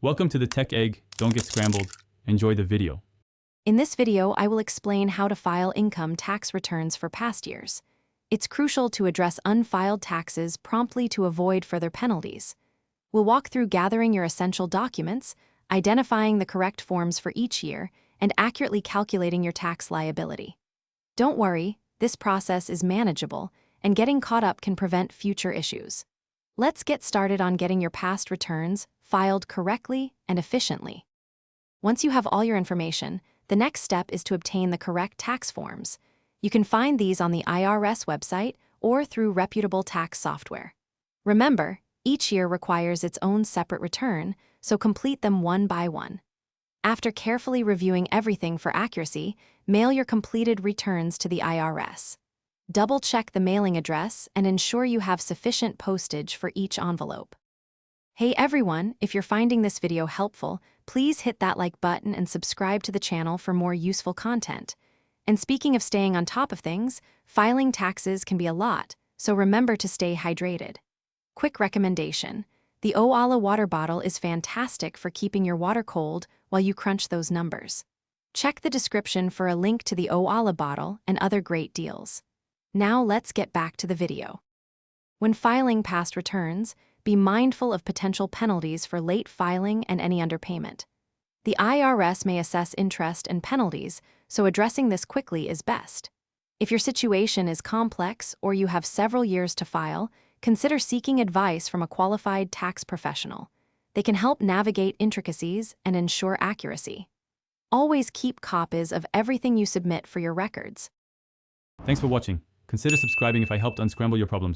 Welcome to the Tech Egg. Don't get scrambled. Enjoy the video. In this video, I will explain how to file income tax returns for past years. It's crucial to address unfiled taxes promptly to avoid further penalties. We'll walk through gathering your essential documents, identifying the correct forms for each year, and accurately calculating your tax liability. Don't worry, this process is manageable, and getting caught up can prevent future issues. Let's get started on getting your past returns filed correctly and efficiently. Once you have all your information, the next step is to obtain the correct tax forms. You can find these on the IRS website or through reputable tax software. Remember, each year requires its own separate return, so complete them one by one. After carefully reviewing everything for accuracy, mail your completed returns to the IRS. Double-check the mailing address and ensure you have sufficient postage for each envelope. Hey everyone, if you're finding this video helpful, please hit that like button and subscribe to the channel for more useful content. And speaking of staying on top of things, filing taxes can be a lot, so remember to stay hydrated. Quick recommendation: the Owala water bottle is fantastic for keeping your water cold while you crunch those numbers. Check the description for a link to the Owala bottle and other great deals. Now let's get back to the video. When filing past returns, be mindful of potential penalties for late filing and any underpayment. The IRS may assess interest and penalties, so addressing this quickly is best. If your situation is complex or you have several years to file, consider seeking advice from a qualified tax professional. They can help navigate intricacies and ensure accuracy. Always keep copies of everything you submit for your records. Thanks for watching. Consider subscribing if I helped unscramble your problems.